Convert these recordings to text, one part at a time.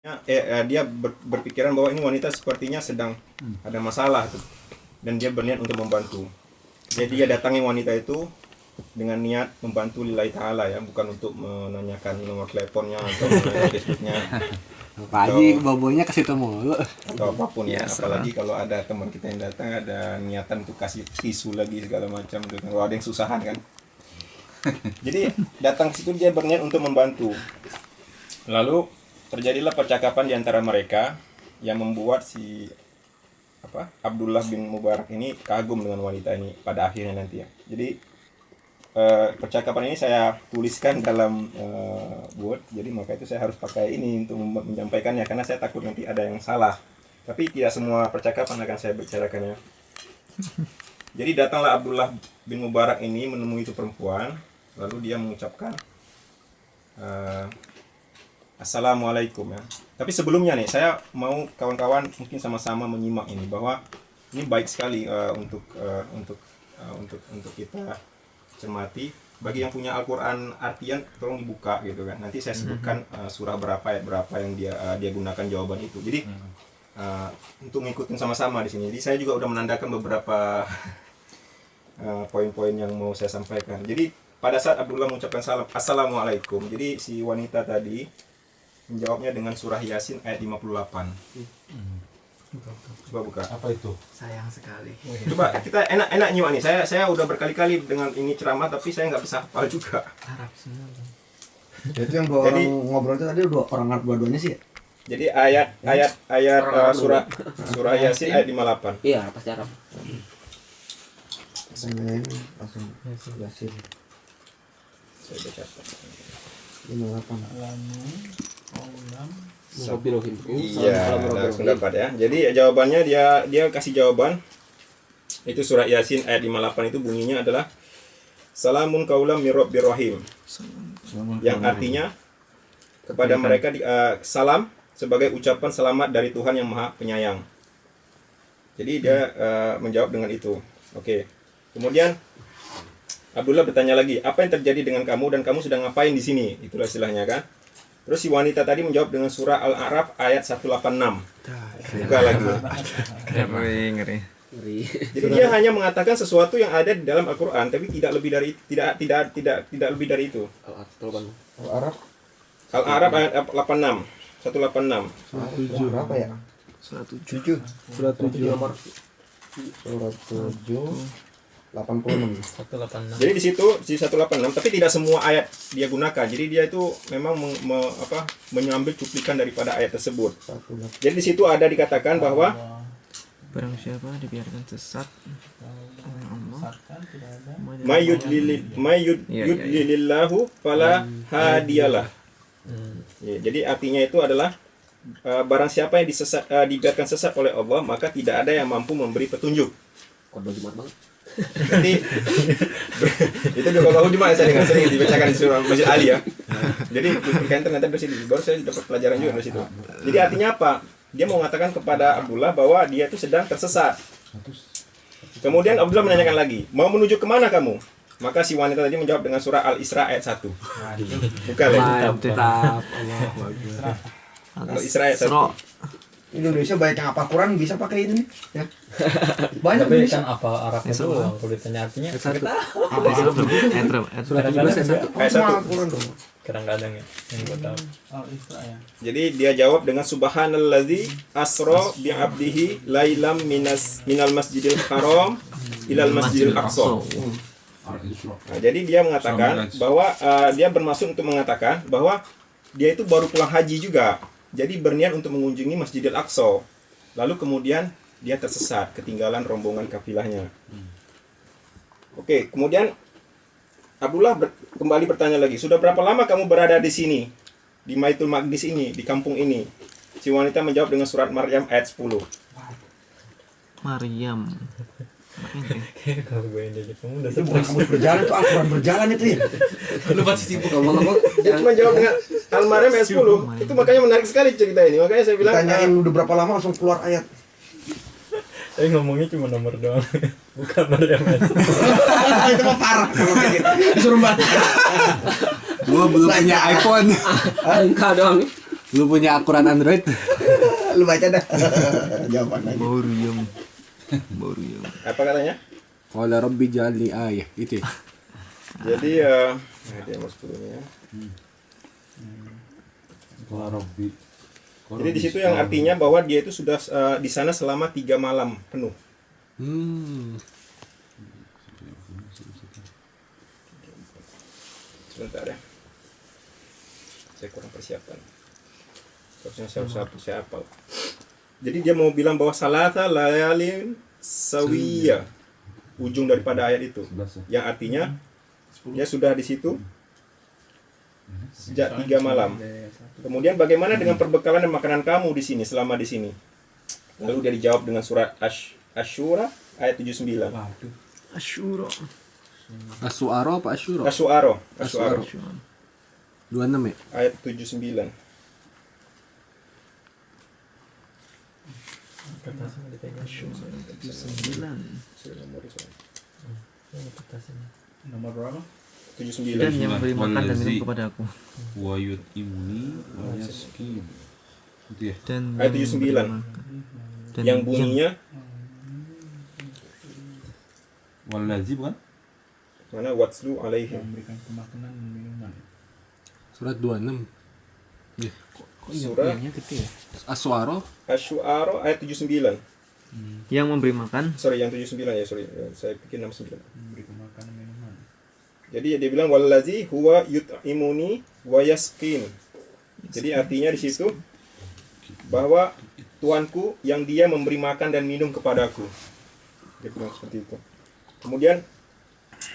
Dia berpikiran bahwa ini wanita sepertinya sedang ada masalah tuh, dan dia berniat untuk membantu. Jadi dia datangi wanita itu dengan niat membantu lillahi ta'ala ya, bukan untuk menanyakan nomor teleponnya atau menanyakan Facebooknya. Pak Haji bobonya ke situ mulu Atau apapun ya, apalagi kalau ada teman kita yang datang ada niatan untuk kasih tisu lagi segala macam tuh. Kalau ada yang susahan kan. Jadi datang ke situ dia berniat untuk membantu. Lalu terjadilah percakapan di antara mereka yang membuat si Abdullah bin Mubarak ini kagum dengan wanita ini pada akhirnya nanti ya. Jadi percakapan ini saya tuliskan dalam Word, jadi maka itu saya harus pakai ini untuk menyampaikannya karena saya takut nanti ada yang salah. Tapi tidak semua percakapan akan saya bicarakannya. Jadi datanglah Abdullah bin Mubarak ini menemui itu perempuan, lalu dia mengucapkan Assalamualaikum ya. Tapi sebelumnya nih saya mau kawan-kawan mungkin sama-sama menyimak ini bahwa ini baik sekali untuk kita cermati. Bagi yang punya Al-Qur'an artian tolong dibuka gitu kan. Nanti saya sebutkan surah berapa ayat berapa yang dia gunakan jawaban itu. Jadi untuk ngikutin sama-sama di sini. Jadi saya juga udah menandakan beberapa poin-poin yang mau saya sampaikan. Jadi pada saat Abdullah mengucapkan salam Assalamualaikum, jadi si wanita tadi menjawabnya dengan surah Yasin ayat 58. Coba buka. Apa itu? Sayang sekali. Coba kita enak nyimak nih. Saya udah berkali-kali dengan ini ceramah tapi saya nggak bisa hafal juga. Arab semua. itu yang dua orang ngobrol itu tadi dua orang Arab dua-duanya sih ya? Jadi ayat surah Yasin ayat 58. Iya, pasti Arab. Langsung Yasin Saya baca. 58. Iya, langsung dapat ya. Jadi jawabannya dia kasih jawaban. Itu surah Yasin ayat 58 itu bunyinya adalah Salamun qaulam mir rabbir rahim. Yang artinya kepada mereka salam sebagai ucapan selamat dari Tuhan yang Maha Penyayang. Jadi dia menjawab dengan itu. Oke. Kemudian Abdullah bertanya lagi, apa yang terjadi dengan kamu dan kamu sedang ngapain di sini? Itulah istilahnya kan. Terus si wanita tadi menjawab dengan surah Al-A'raf ayat 186. Buka lagi. Ngeri. Jadi dia hanya mengatakan sesuatu yang ada di dalam Al-Qur'an tapi tidak lebih dari lebih dari itu. Arab Al-A'raf ayat 86. 186. berapa ya? Surat 7. Surat 7 nomor surat 7 86. 186. Jadi di situ di 186 tapi tidak semua ayat dia gunakan. Jadi dia itu memang mengambil cuplikan daripada ayat tersebut. Jadi di situ ada dikatakan bahwa Barang siapa dibiarkan sesat oleh Allah, mayyudlilillahu fala hadiyalah. Ya, jadi artinya itu adalah barang siapa yang dibiarkan sesat oleh Allah maka tidak ada yang mampu memberi petunjuk. Kode Jumat banget. Jadi itu juga kalau Jumat saya dengar sering dibacakan di surah Masjid Ali ya. Jadi berkaitan ternyata dari situ baru saya dapat pelajaran juga dari situ. Jadi artinya apa? Dia mau mengatakan kepada Abdullah bahwa dia itu sedang tersesat. Kemudian Abdullah menanyakan lagi, mau menuju kemana kamu? Maka si wanita tadi menjawab dengan surah Al-Isra ayat 1. Bukan lagi. Tetap. Al-Isra ayat 1. Indonesia banyak yang apa Quran bisa pakai ini ya. Banyak Tapi Indonesia. kan apa Arabnya doang kalau ditanya artinya kita Surat 17 Ayat 1. Quran dong. kadang-kadang ya yang gue tahu. Jadi dia jawab dengan subhanallazi asra bi 'abdihi lailam minal masjidil haram ilal masjidil aqsa. Nah, jadi dia mengatakan bahwa dia bermaksud untuk mengatakan bahwa dia itu baru pulang haji juga. Jadi berniat untuk mengunjungi Masjidil Aqsa. Lalu kemudian dia tersesat, ketinggalan rombongan kafilahnya. Oke, kemudian Abdullah kembali bertanya lagi, sudah berapa lama kamu berada di sini? Di Baitul Maqdis ini, di kampung ini? Si wanita menjawab dengan surat Maryam ayat 10. Maryam. Kalau gue yang jadi kamu udah Itu bukan kamus berjalan tuh Al-Quran berjalan itu ya. Lu pasti sibuk Ngomong-ngomong Dia cuma jawab dengan Al-Maryam ayat 10. Itu makanya menarik sekali cerita ini. Makanya saya bilang tanyain udah berapa lama langsung keluar ayat. tapi ngomongnya cuma nomor doang. Bukan Maryam. Itu mah parah kalau kayak gitu. Disuruh banget. Gua belum punya iPhone. Enggak doang. Lu punya akuran Android? Lu baca dah. Jawaban aja. Baru. Apa katanya? Qala rabbi ij'alni ayah. Itu ya. Jadi dia mau 10-nya. Jadi di situ yang artinya bahwa dia itu sudah di sana selama 3 malam penuh. Sebentar ya. Saya kurang persiapan. Harusnya saya hafal. Jadi dia mau bilang bahwa salata layalin sawiya. Ujung daripada ayat itu. Yang artinya dia sudah di situ sejak 3 malam. Kemudian bagaimana dengan perbekalan dan makanan kamu di sini selama di sini? Lalu dia dijawab dengan surat Asy-Syura ayat 79. Asyura. As-Su'ara apa Asyura? Asy'ara 26 ya? ayat 79. Kertasnya dipegang. 9. Nomor berapa? 79. Dan yang memberi makan dan minum kepada aku. Wa yut'imuni wa yasqin. Itu ya. Dan Ayat yang 79. memberi makan. Dan Yang bunyinya Wallazi bukan? mana watslu alaihim. Memberikan pemakanan dan minuman. Surat 26. Surah yang gede ya. As-Su'ara Asy-Syu'ara ayat 79. Yang memberi makan. Sorry, yang 79 ya, sorry. Saya pikir 69. Memberikan makanan dan minuman. Jadi dia bilang wallazi huwa yut'imuni wa yasqin. Jadi artinya di situ bahwa Tuanku yang dia memberi makan dan minum kepadaku. Dia bilang seperti itu. Kemudian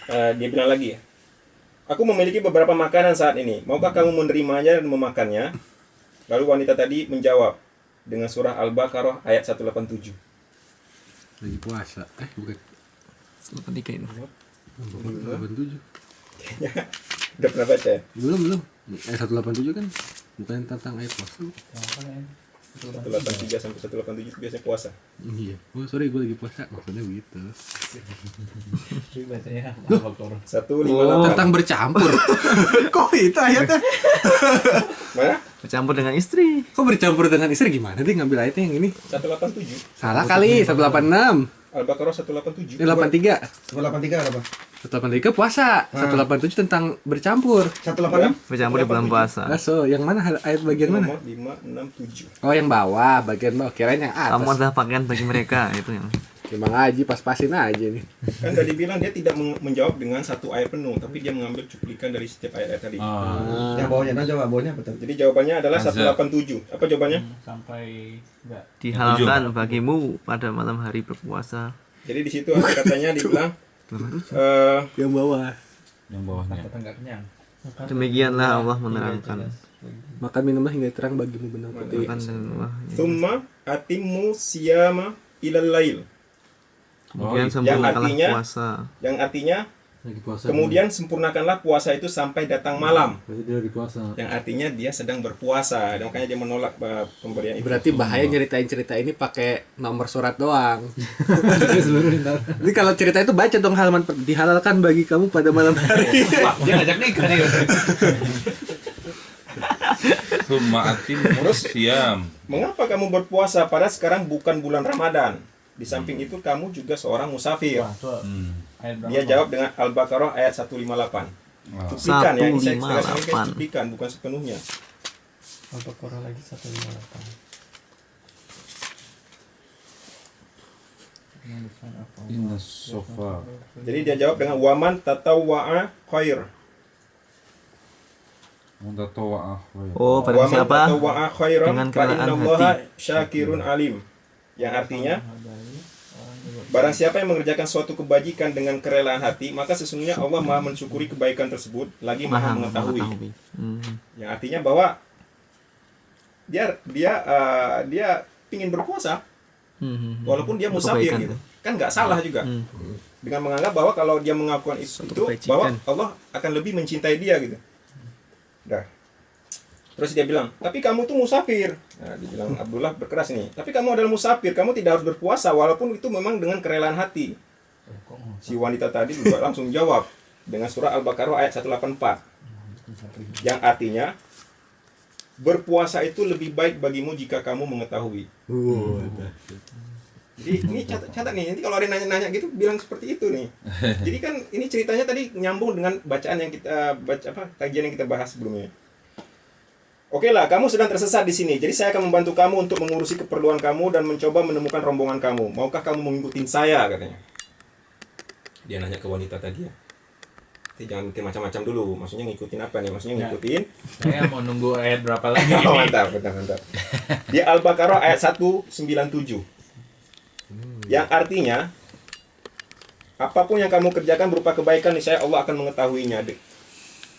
dia bilang lagi, aku memiliki beberapa makanan saat ini. Maukah kamu menerimanya dan memakannya? Lalu wanita tadi menjawab dengan surah Al-Baqarah ayat 187. lagi puasa. Bukan. Selatan 3 ini. 187. Udah pernah baca ya? Belum. Ayat 187 kan bukan tentang ayat puasa. 183 sampai 187 itu biasanya puasa. Iya. Oh, sorry gue lagi puasa. Maksudnya begitu. Itu bacanya Al-Baqarah. 158. Tentang bercampur. Kok itu ayatnya? Mana? Bercampur dengan istri. Kok bercampur dengan istri gimana? Dia ngambil ayatnya yang ini. 187. Salah kali, 186. Al-Baqarah 187. Ini 83. 183 ada apa? 183 puasa. 187 tentang bercampur. 186? Bercampur di bulan puasa. So, yang mana ayat bagian mana? Nomor 5, 6, 7. Oh, yang bawah, bagian bawah. Kirain yang Kamu atas. adalah pakaian bagi mereka itu yang. Emang ngaji pas-pasin aja nih. Kan tadi bilang dia tidak menjawab dengan satu ayat penuh, tapi dia mengambil cuplikan dari setiap ayat tadi. Yang bawahnya coba bawahnya apa tuh? Jadi jawabannya adalah Azab. 187. Apa jawabannya? Sampai enggak. Dihalalkan bagimu pada malam hari berpuasa. Jadi di situ katanya dibilang Yang bawah. Yang bawahnya. Kata enggak kenyang. Demikianlah Allah menerangkan. Makan minumlah hingga terang bagimu benang putih. Makan dan Allah. Thumma atimmu siyama ilal lail. Kemudian Yang sempurnakanlah artinya puasa. Yang artinya Lagi puasa. kemudian sempurnakanlah puasa itu sampai datang malam. Berarti dia lagi puasa. Yang artinya dia sedang berpuasa. Dan makanya dia menolak pemberian itu. Berarti bahaya nyeritain cerita ini pakai nomor surat doang. Jadi kalau cerita itu baca dong halaman dihalalkan bagi kamu pada malam hari. Dia ngajak nikah nih. Summa atim siam. Mengapa kamu berpuasa pada sekarang bukan bulan Ramadan? Di samping itu kamu juga seorang musafir. Ayat berapa? Dia jawab dengan Al-Baqarah ayat 158. Cuplikan ya, ini saya setengah sampaikan cuplikan, bukan sepenuhnya. Al-Baqarah lagi 158. Inna sofa. Jadi dia jawab dengan waman tatawwa'a khair. Mutatawa'ah. Oh, pada Waman siapa? tatawwa'a khairan Dengan fa kerelaan innallaha hati. syakirun alim. Yang artinya barang siapa yang mengerjakan suatu kebajikan dengan kerelaan hati, maka sesungguhnya Allah Maha mensyukuri kebaikan tersebut, lagi Maha mengetahui. Yang artinya bahwa dia pingin berpuasa walaupun dia musafir Kebaikan, gitu. Kan nggak salah juga. Dengan menganggap bahwa kalau dia mengakukan itu bahwa Allah akan lebih mencintai dia gitu. Dah. Terus dia bilang, tapi kamu tuh musafir. Nah, dia bilang Abdullah berkeras nih. Tapi kamu adalah musafir, kamu tidak harus berpuasa walaupun itu memang dengan kerelaan hati. Si wanita tadi juga langsung jawab dengan surah Al-Baqarah ayat 184. Yang artinya berpuasa itu lebih baik bagimu jika kamu mengetahui. Jadi ini catat nih, nanti kalau ada yang nanya-nanya gitu bilang seperti itu nih. Jadi kan ini ceritanya tadi nyambung dengan bacaan yang kita baca kajian yang kita bahas sebelumnya. Oke lah, kamu sedang tersesat di sini. Jadi saya akan membantu kamu untuk mengurusi keperluan kamu dan mencoba menemukan rombongan kamu. Maukah kamu mengikuti saya, katanya. Dia nanya ke wanita tadi ya. Jadi jangan mikir macam-macam dulu. Maksudnya ngikutin apa nih? Maksudnya ngikutin. Saya mau nunggu ayat berapa lagi Oh, ini? mantap. Di Al-Baqarah ayat 197. Yang artinya apapun yang kamu kerjakan berupa kebaikan, niscaya Allah akan mengetahuinya.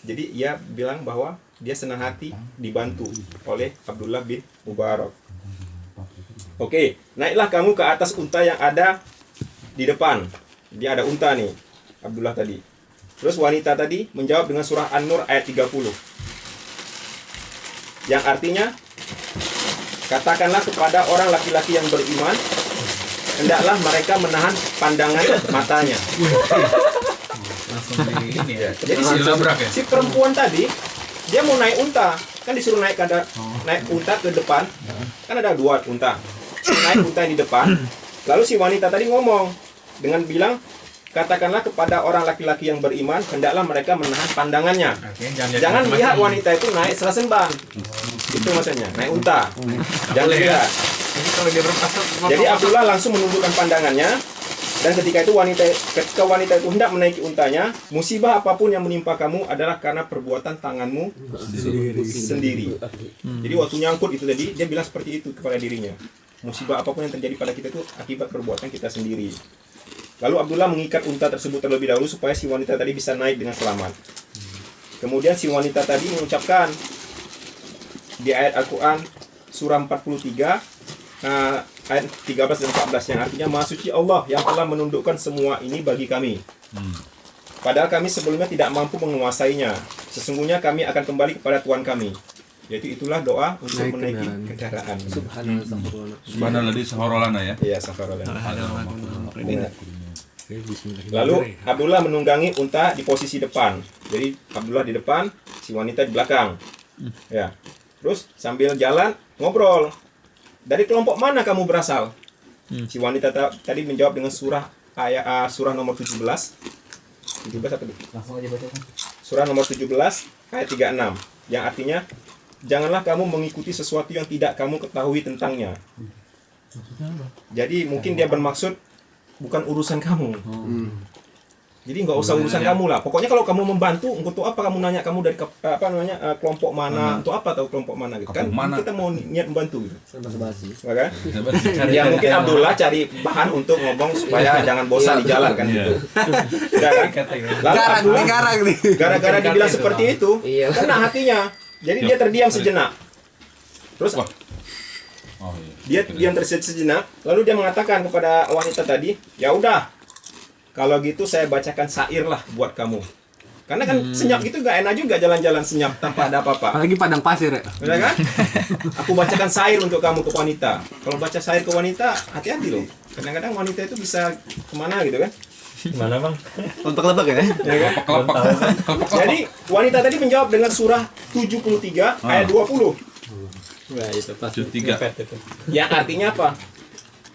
Jadi ia bilang bahwa dia senang hati dibantu oleh Abdullah bin Mubarak. Oke, naiklah kamu ke atas unta yang ada di depan. Dia ada unta nih, Abdullah tadi. Terus wanita tadi menjawab dengan surah An-Nur ayat 30. Yang artinya, katakanlah kepada orang laki-laki yang beriman, hendaklah mereka menahan pandangan matanya. Langsung di ini ya. Jadi Dilabrak ya? si perempuan tadi dia mau naik unta, kan disuruh naik naik unta ke depan, kan ada 2 unta. Suruh naik unta yang di depan. Lalu si wanita tadi ngomong dengan bilang, katakanlah kepada orang laki-laki yang beriman, hendaklah mereka menahan pandangannya. Oke, Jangan lihat wanita itu naik setelah sembang. Itu maksudnya, naik unta. Jangan boleh, lihat. Jadi kalau dia berpuasa, Jadi Abdullah langsung menundukkan pandangannya. Dan ketika wanita itu hendak menaiki untanya, musibah apapun yang menimpa kamu adalah karena perbuatan tanganmu sendiri. Jadi waktu nyangkut itu tadi, dia bilang seperti itu kepada dirinya. Musibah apapun yang terjadi pada kita itu akibat perbuatan kita sendiri. Lalu Abdullah mengikat unta tersebut terlebih dahulu supaya si wanita tadi bisa naik dengan selamat. Kemudian si wanita tadi mengucapkan di ayat Al-Quran surah 43 ayat 13 dan 14 yang artinya Maha Suci Allah yang telah menundukkan semua ini bagi kami. Padahal kami sebelumnya tidak mampu menguasainya. Sesungguhnya kami akan kembali kepada Tuhan kami. Yaitu itulah doa untuk menaiki kendaraan. Subhanallah di saharolana ya. Iya, safarollah. Lalu Abdullah menunggangi unta di posisi depan. Jadi Abdullah di depan, si wanita di belakang. Ya. Terus sambil jalan ngobrol. Dari kelompok mana kamu berasal? Si wanita tadi menjawab dengan surah nomor 17. 17 apa itu? langsung aja baca. Surah nomor 17 ayat 36 yang artinya janganlah kamu mengikuti sesuatu yang tidak kamu ketahui tentangnya. Jadi mungkin dia bermaksud bukan urusan kamu. Jadi nggak usah urusan kamu lah. Pokoknya kalau kamu membantu, untuk apa kamu nanya kamu dari kelompok mana, untuk apa tahu kelompok mana gitu kan? Mana? Kita mau niat membantu gitu. Basa-basi. Kan? Ya mungkin Abdullah cari bahan untuk ngomong supaya jangan bosan di jalan kan gitu. Ya kan? Lalu Abdullah gara-gara dibilang seperti itu, Iya. kena hatinya. Jadi dia terdiam sejenak. Terus Wah. Oh iya. dia diam sejenak, lalu dia mengatakan kepada wanita tadi, ya udah, kalau gitu saya bacakan syair lah buat kamu. Karena kan senyap gitu gak enak juga jalan-jalan senyap tanpa ada apa-apa. Apalagi padang pasir ya. Benar kan? Aku bacakan syair untuk kamu ke wanita. Kalau baca syair ke wanita, hati-hati loh. Kadang-kadang wanita itu bisa kemana gitu kan? Mana bang? Lebak-lebak ya? Ya kan? Jadi wanita tadi menjawab dengan surah 73 ayat 20. Wah itu pas 73. ngepet itu. Yang artinya apa?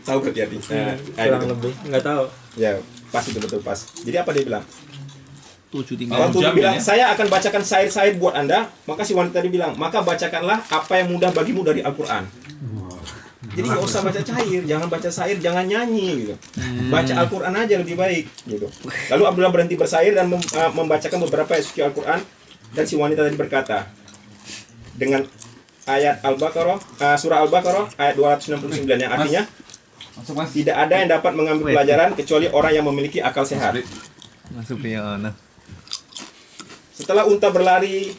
Tahu berarti artinya? Kurang lebih nggak tahu. Ya, pas itu betul pas. Jadi apa dia bilang? 73. Waktu dia jamin bilang, ya? saya akan bacakan syair-syair buat Anda, maka si wanita tadi bilang, maka bacakanlah apa yang mudah bagimu dari Al-Quran. Jadi nggak usah baca syair, jangan baca syair, jangan nyanyi gitu. Baca Al-Quran aja lebih baik gitu. Lalu Abdullah berhenti bersair dan membacakan beberapa ayat suci Al-Quran, dan si wanita tadi berkata dengan ayat Al-Baqarah, surah Al-Baqarah ayat 269 yang artinya Masuk Mas. tidak ada yang dapat mengambil pelajaran kecuali orang yang memiliki akal sehat. Masuk ya. Nah. Setelah unta berlari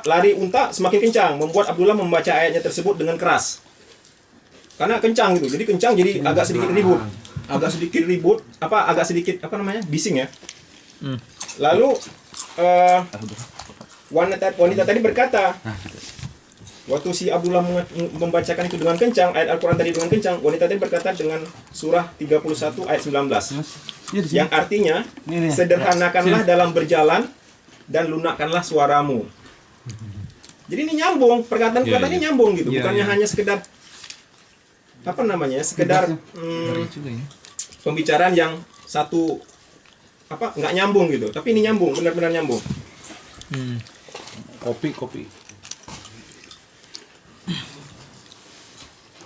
lari unta semakin kencang, membuat Abdullah membaca ayatnya tersebut dengan keras. Karena kencang gitu. Jadi kencang jadi agak sedikit ribut. Agak sedikit bising ya. Lalu wanita tadi berkata, waktu si Abdullah membacakan itu dengan kencang, ayat Al-Quran tadi dengan kencang, wanita tadi berkata dengan surah 31 ayat 19. Yang artinya, sederhanakanlah dalam berjalan dan lunakkanlah suaramu. Jadi ini nyambung, perkataan-perkataan ini nyambung gitu, Iya, bukannya iya. hanya sekedar apa namanya, sekedar pembicaraan yang satu apa nggak nyambung gitu, tapi ini nyambung, benar-benar nyambung. Kopi.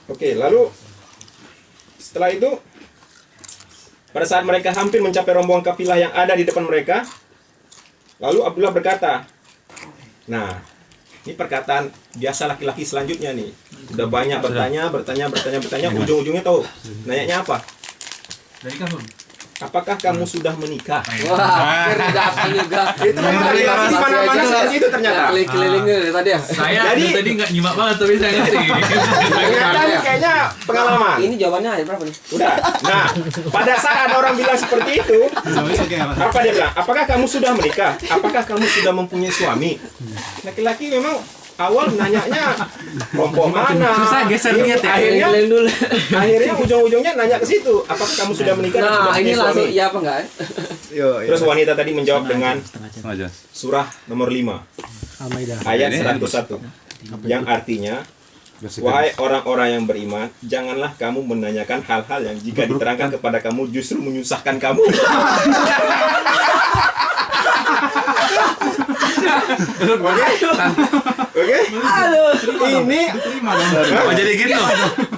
Oke, lalu setelah itu pada saat mereka hampir mencapai rombongan kafilah yang ada di depan mereka, lalu Abdullah berkata, nah, ini perkataan biasa laki-laki selanjutnya nih. Udah banyak bertanya, ujung-ujungnya tahu nanyanya apa? Dari kamu. Apakah kamu sudah menikah? Wah, akhirnya datang juga. Itu memang laki-laki di mana-mana seperti itu ternyata. Keliling dari tadi ya. Saya Jadi- tadi nggak nyimak banget tapi saya ngerti. Ternyata ini kayaknya pengalaman. Ini jawabannya ada berapa nih? Udah. Nah, pada saat ada orang bilang seperti itu, apa dia bilang? Apakah kamu sudah menikah? Apakah kamu sudah mempunyai suami? Laki-laki memang awal nanyanya kelompok mana? Susah geser niat ya. Akhirnya, Keliling dulu. akhirnya ujung-ujungnya nanya ke situ. Apakah kamu sudah menikah? dan sudah Nah, ini mempunyai langsung suami? iya apa enggak? Terus wanita tadi menjawab dengan Sengaja. surah nomor 5 Al-Maidah. ayat Ini 101 yang artinya, wahai orang-orang yang beriman, janganlah kamu menanyakan hal-hal yang jika diterangkan kepada kamu justru menyusahkan kamu. Oke? Ini Oh jadi gitu.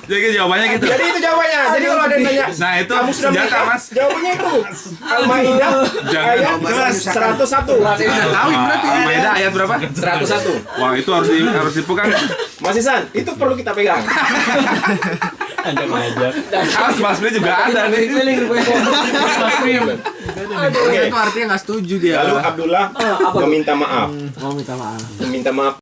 Jadi jawabannya gitu. jadi itu jawabannya. Jadi kalau ada yang nanya, Nah itu kamu sudah senjata menikah? mas. Jawabannya itu Al-Maidah ayat 101. Tahu berarti. Al-Maidah ayat berapa? 101. Wah itu harus dipegang. Mas Isan, itu perlu kita pegang. Anda ngajak. Mas Mas Bli juga ada nih. Keliling rupanya. Mas Bli. Oke. Itu artinya nggak setuju dia. Lalu Abdullah apa tuh? meminta maaf. Mau minta maaf. Meminta maaf